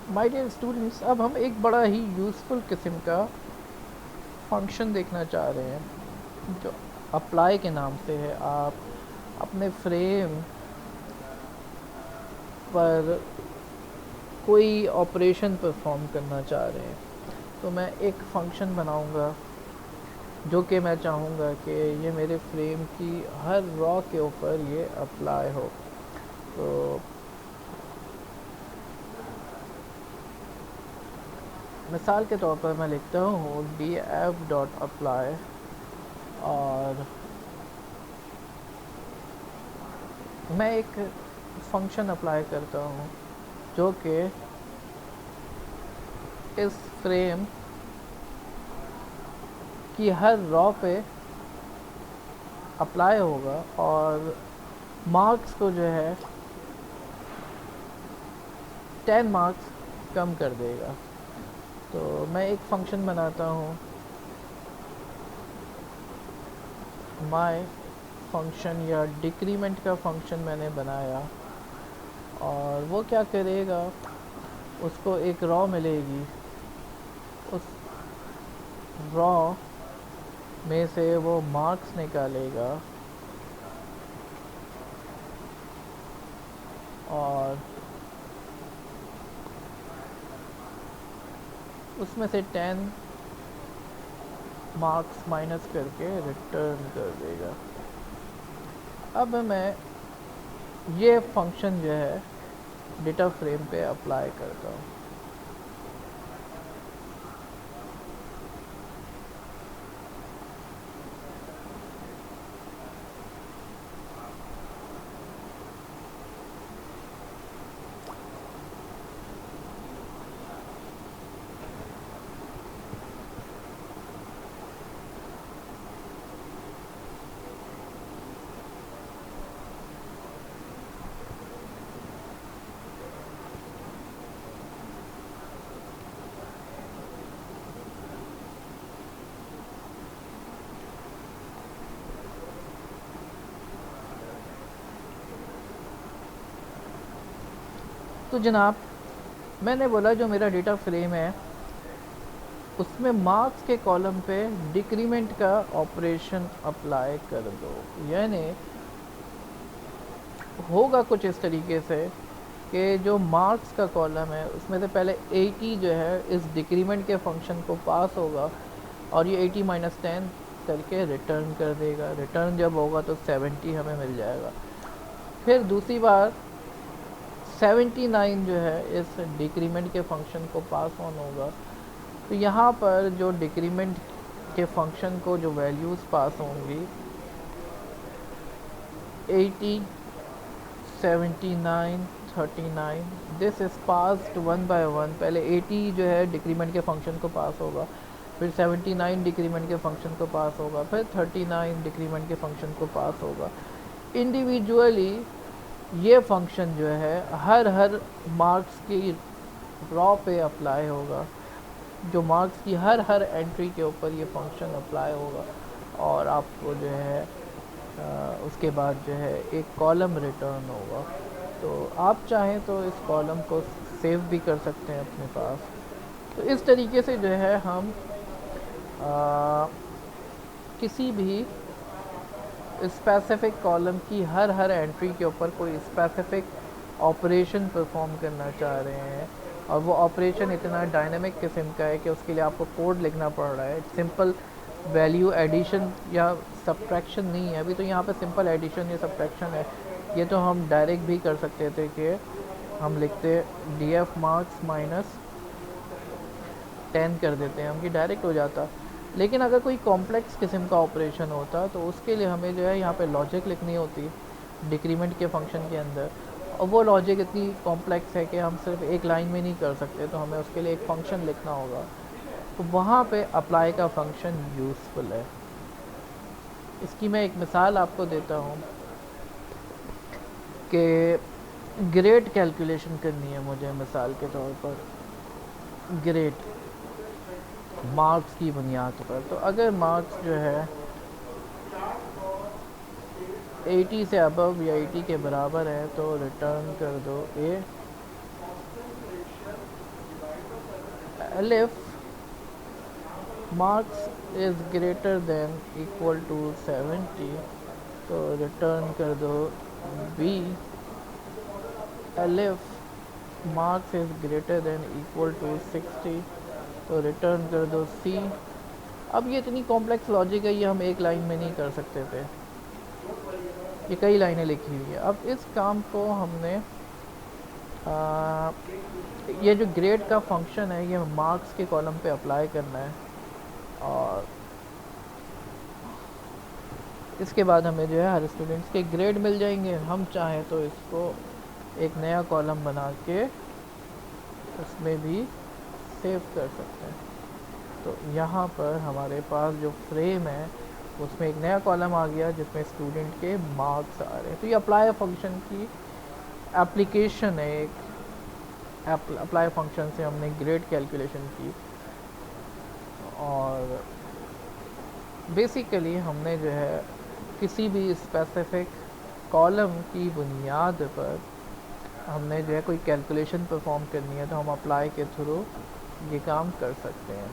My dear students, अब हम एक बड़ा ही यूज़फुल किस्म का फंक्शन देखना चाह रहे हैं जो अप्लाई के नाम से है। आप अपने फ्रेम पर कोई ऑपरेशन परफॉर्म करना चाह रहे हैं, तो मैं एक फ़ंक्शन बनाऊंगा जो कि मैं चाहूँगा कि ये मेरे फ्रेम की हर रॉ के ऊपर ये अप्लाई हो। तो मिसाल के तौर पर मैं लिखता हूँ डी एफ डॉट अप्लाई, और मैं एक फंक्शन अप्लाई करता हूँ जो कि इस फ्रेम की हर रॉ पे अप्लाई होगा और मार्क्स को जो है 10 मार्क्स कम कर देगा। तो मैं एक फंक्शन बनाता हूँ, माय फंक्शन या डिक्रीमेंट का फंक्शन मैंने बनाया, और वो क्या करेगा, उसको एक रॉ मिलेगी, उस रॉ में से वो मार्क्स निकालेगा और उसमें से 10 मार्क्स माइनस करके रिटर्न कर देगा। अब मैं ये फंक्शन जो है डेटा फ्रेम पे अप्लाई करता हूँ। तो जनाब, मैंने बोला जो मेरा डेटा फ्रेम है उसमें मार्क्स के कॉलम पे डिक्रीमेंट का ऑपरेशन अप्लाई कर दो। यानी होगा कुछ इस तरीके से कि जो मार्क्स का कॉलम है उसमें से पहले 80 जो है इस डिक्रीमेंट के फंक्शन को पास होगा, और ये 80 माइनस 10 करके रिटर्न कर देगा। रिटर्न जब होगा तो 70 हमें मिल जाएगा। फिर दूसरी बार 79 जो है इस डिक्रीमेंट के फंक्शन को पास ऑन होगा। तो यहाँ पर जो डिक्रीमेंट के फंक्शन को जो वैल्यूज़ पास होंगी 80, 79, 39, this is passed one by one. पहले 80 जो है डिक्रीमेंट के फंक्शन को पास होगा, फिर 79 डिक्रीमेंट के फंक्शन को पास होगा, फिर 39 डिक्रीमेंट के फंक्शन को पास होगा। इंडिविजुअली ये फंक्शन जो है हर मार्क्स की रॉ पे अप्लाई होगा। जो मार्क्स की हर एंट्री के ऊपर ये फंक्शन अप्लाई होगा, और आपको जो है उसके बाद जो है एक कॉलम रिटर्न होगा। तो आप चाहें तो इस कॉलम को सेव भी कर सकते हैं अपने पास। तो इस तरीके से जो है हम आ, किसी भी स्पेसिफिक कॉलम की हर एंट्री के ऊपर कोई स्पेसिफिक ऑपरेशन परफॉर्म करना चाह रहे हैं, और वो ऑपरेशन इतना डायनामिक किस्म का है कि उसके लिए आपको कोड लिखना पड़ रहा है। सिंपल वैल्यू एडिशन या सब्ट्रैक्शन नहीं है। अभी तो यहाँ पे सिंपल एडिशन या सब्ट्रैक्शन है। ये तो हम डायरेक्ट भी कर सकते थे कि हम लिखते डी एफ मार्क्स माइनस 10 कर देते हैं हम, कि डायरेक्ट हो जाता। लेकिन अगर कोई कॉम्प्लेक्स किस्म का ऑपरेशन होता तो उसके लिए हमें जो है यहाँ पे लॉजिक लिखनी होती डिक्रीमेंट के फंक्शन के अंदर, और वो लॉजिक इतनी कॉम्प्लेक्स है कि हम सिर्फ एक लाइन में नहीं कर सकते, तो हमें उसके लिए एक फ़ंक्शन लिखना होगा। तो वहाँ पे अप्लाई का फंक्शन यूज़फुल है। इसकी मैं एक मिसाल आपको देता हूँ कि ग्रेड कैलकुलेशन करनी है मुझे। मिसाल के तौर पर ग्रेड मार्क्स की बुनियाद पर, तो अगर मार्क्स जो है 80 से अबव या 80 के बराबर है तो रिटर्न कर दो A, elif marks is greater than equal to 70, तो रिटर्न कर दो B. Elif marks is greater than equal to 60, तो रिटर्न कर दो सी। अब ये इतनी कॉम्प्लेक्स लॉजिक है, ये हम एक लाइन में नहीं कर सकते थे, ये कई लाइनें लिखी हुई है। अब इस काम को हमने ये जो ग्रेड का फंक्शन है ये मार्क्स के कॉलम पे अप्लाई करना है, और इसके बाद हमें जो है हर स्टूडेंट्स के ग्रेड मिल जाएंगे। हम चाहें तो इसको एक नया कॉलम बना के उसमें भी सेव कर सकते हैं। तो यहाँ पर हमारे पास जो फ्रेम है उसमें एक नया कॉलम आ गया जिसमें स्टूडेंट के मार्क्स आ रहे हैं। तो ये अप्लाई फंक्शन की एप्लीकेशन है, एक अप्लाई फंक्शन से हमने ग्रेड कैलकुलेशन की, और बेसिकली हमने जो है किसी भी स्पेसिफिक कॉलम की बुनियाद पर हमने जो है कोई कैलकुलेशन परफॉर्म करनी है तो हम अप्लाई के थ्रू ये काम कर सकते हैं।